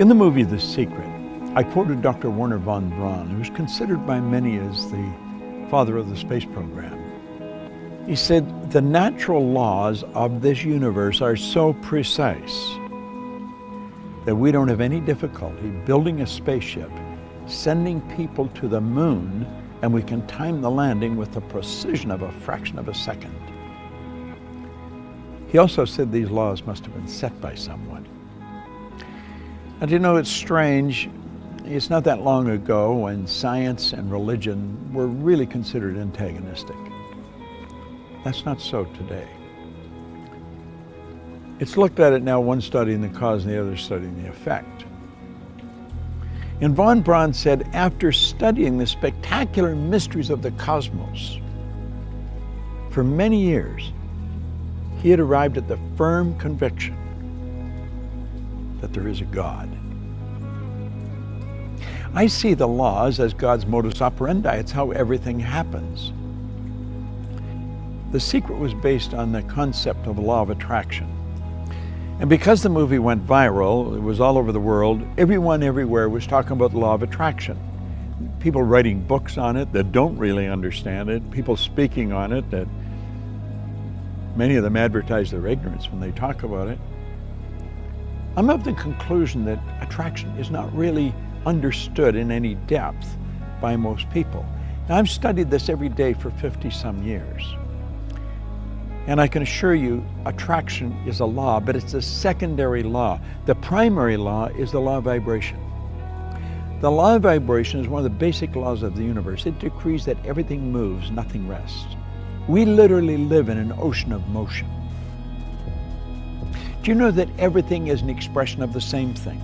In the movie The Secret, I quoted Dr. Wernher von Braun, who is considered by many as the father of the space program. He said, the natural laws of this universe are so precise that we don't have any difficulty building a spaceship, sending people to the moon, and we can time the landing with the precision of a fraction of a second. He also said these laws must have been set by someone. And you know, it's strange. It's not that long ago when science and religion were really considered antagonistic. That's not so today. It's looked at it now, one studying the cause and the other studying the effect. And von Braun said, after studying the spectacular mysteries of the cosmos for many years, he had arrived at the firm conviction that there is a God. I see the laws as God's modus operandi. It's how everything happens. The Secret was based on the concept of the law of attraction. And because the movie went viral, it was all over the world, everyone everywhere was talking about the law of attraction. People writing books on it that don't really understand it, people speaking on it that many of them advertise their ignorance when they talk about it. I'm of the conclusion that attraction is not really understood in any depth by most people. Now, I've studied this every day for 50-some years. And I can assure you, attraction is a law, but it's a secondary law. The primary law is the law of vibration. The law of vibration is one of the basic laws of the universe. It decrees that everything moves, nothing rests. We literally live in an ocean of motion. Do you know that everything is an expression of the same thing?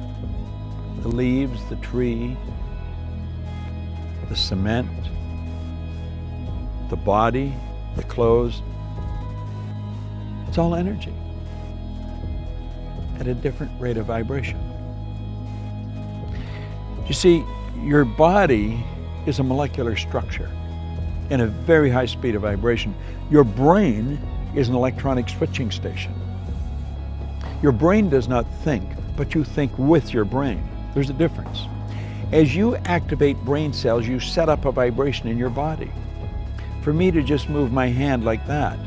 The leaves, the tree, the cement, the body, the clothes. It's all energy at a different rate of vibration. You see, your body is a molecular structure in a very high speed of vibration. Your brain is an electronic switching station. Your brain does not think, but you think with your brain. There's a difference. As you activate brain cells, you set up a vibration in your body. For me to just move my hand like that,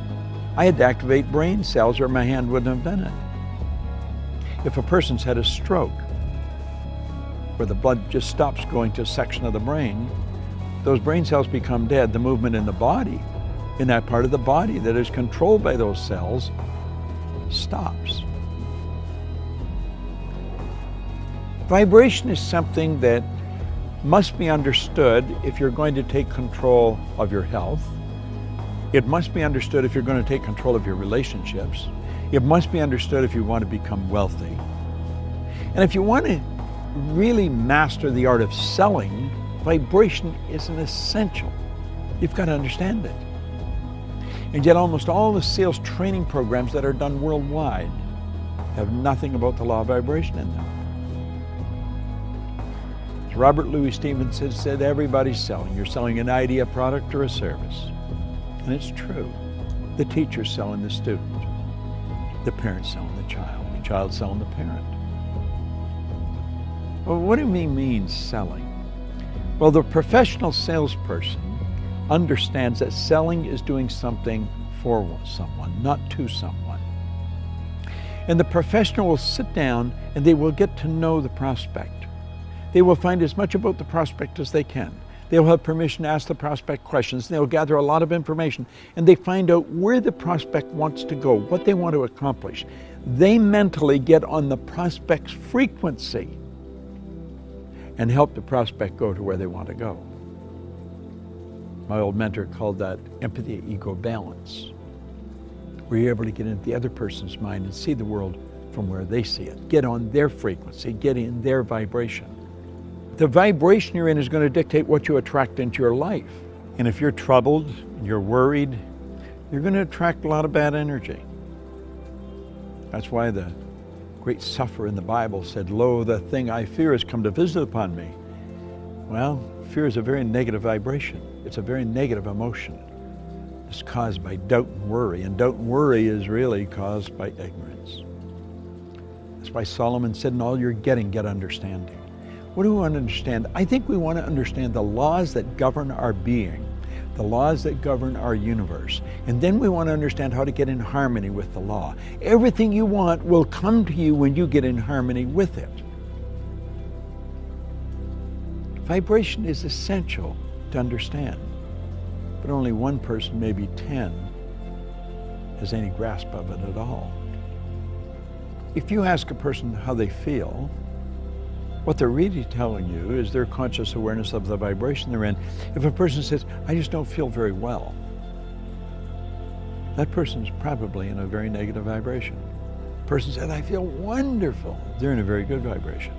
I had to activate brain cells or my hand wouldn't have done it. If a person's had a stroke, where the blood just stops going to a section of the brain, those brain cells become dead. The movement in the body, in that part of the body that is controlled by those cells, stops. Vibration is something that must be understood if you're going to take control of your health. It must be understood if you're going to take control of your relationships. It must be understood if you want to become wealthy. And if you want to really master the art of selling, vibration is an essential. You've got to understand it. And yet almost all the sales training programs that are done worldwide have nothing about the law of vibration in them. As Robert Louis Stevenson said, everybody's selling. You're selling an idea, a product, or a service. And it's true. The teacher's selling the student. The parent's selling the child's selling the parent. Well, what do we mean selling? Well, the professional salesperson understands that selling is doing something for someone, not to someone. And the professional will sit down and they will get to know the prospect. They will find as much about the prospect as they can. They'll have permission to ask the prospect questions. They'll gather a lot of information and they find out where the prospect wants to go, what they want to accomplish. They mentally get on the prospect's frequency and help the prospect go to where they want to go. My old mentor called that empathy ego balance, where you're able to get into the other person's mind and see the world from where they see it. Get on their frequency, get in their vibration. The vibration you're in is going to dictate what you attract into your life. And if you're troubled, you're worried, you're going to attract a lot of bad energy. That's why the great sufferer in the Bible said, "Lo, the thing I fear has come to visit upon me." Well, fear is a very negative vibration. It's a very negative emotion. It's caused by doubt and worry, and doubt and worry is really caused by ignorance. That's That's why Solomon said, in all you're getting, get understanding. What do we want to understand? I think we want to understand the laws that govern our being, the laws that govern our universe. And then we want to understand how to get in harmony with the law. Everything you want will come to you when you get in harmony with it. Vibration is essential to understand, but only one person, maybe 10, has any grasp of it at all. If you ask a person how they feel, what they're really telling you is their conscious awareness of the vibration they're in. If a person says, I just don't feel very well, that person's probably in a very negative vibration. A person said, I feel wonderful, they're in a very good vibration.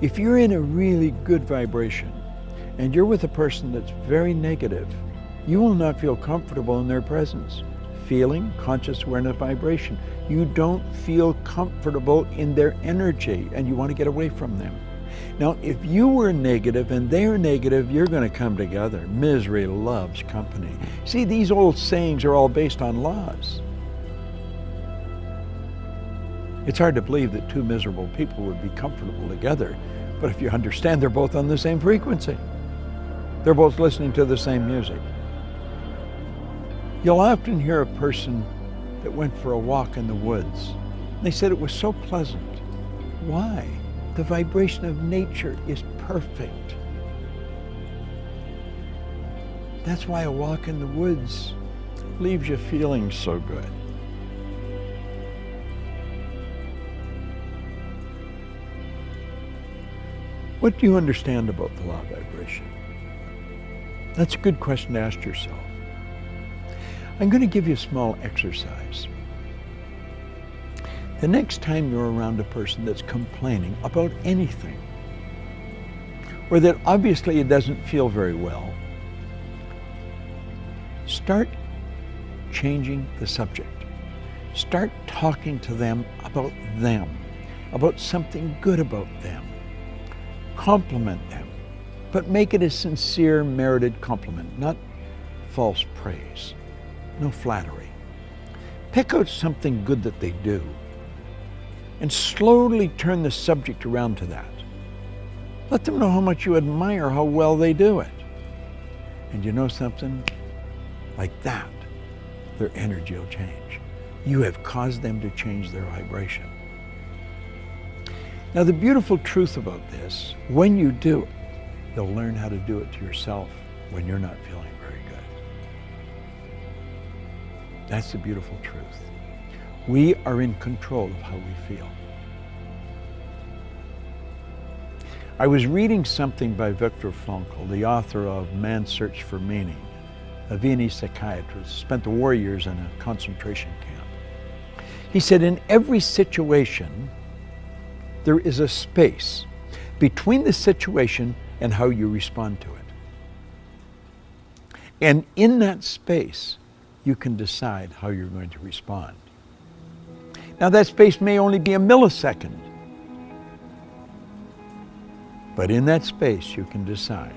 If you're in a really good vibration and you're with a person that's very negative, you will not feel comfortable in their presence. Feeling, conscious awareness, vibration. You don't feel comfortable in their energy and you want to get away from them. Now, if you were negative and they're negative, you're going to come together. Misery loves company. See, these old sayings are all based on laws. It's hard to believe that two miserable people would be comfortable together, but if you understand they're both on the same frequency, they're both listening to the same music. You'll often hear a person that went for a walk in the woods. They said it was so pleasant. Why? The vibration of nature is perfect. That's why a walk in the woods leaves you feeling so good. What do you understand about the law of vibration? That's a good question to ask yourself. I'm going to give you a small exercise. The next time you're around a person that's complaining about anything, or that obviously it doesn't feel very well, start changing the subject. Start talking to them, about something good about them. Compliment them, but make it a sincere, merited compliment, not false praise. No flattery. Pick out something good that they do and slowly turn the subject around to that. Let them know how much you admire how well they do it. And you know something? Like that, their energy will change. You have caused them to change their vibration. Now, the beautiful truth about this, when you do it, you'll learn how to do it to yourself when you're not feeling very good. That's the beautiful truth. We are in control of how we feel. I was reading something by Viktor Frankl, the author of Man's Search for Meaning, a Viennese psychiatrist, spent the war years in a concentration camp. He said, in every situation, there is a space between the situation and how you respond to it. And in that space, you can decide how you're going to respond. Now, that space may only be a millisecond, but in that space, you can decide,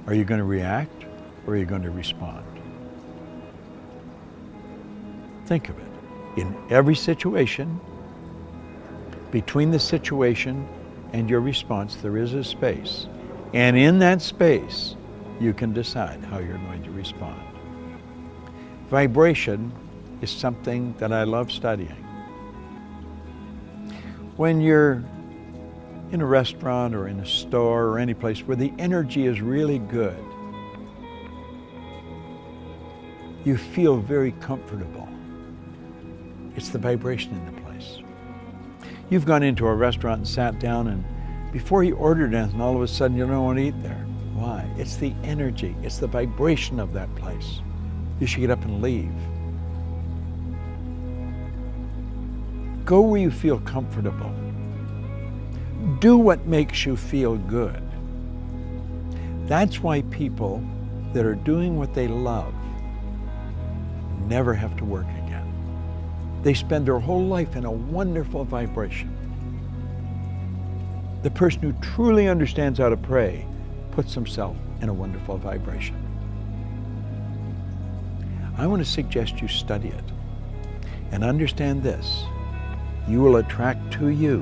are you going to react or are you going to respond? Think of it. In every situation, between the situation and your response, there is a space. And in that space, you can decide how you're going to respond. Vibration is something that I love studying. When you're in a restaurant or in a store or any place where the energy is really good, you feel very comfortable. It's the vibration in the place. You've gone into a restaurant and sat down, and before you ordered anything, all of a sudden you don't want to eat there. Why? It's the energy, it's the vibration of that place. You should get up and leave. Go where you feel comfortable. Do what makes you feel good. That's why people that are doing what they love never have to work again. They spend their whole life in a wonderful vibration. The person who truly understands how to pray puts himself in a wonderful vibration. I want to suggest you study it and understand this. you will attract to you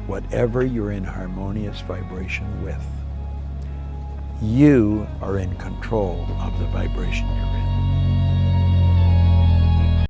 whatever you're in harmonious vibration with. You are in control of the vibration you're in.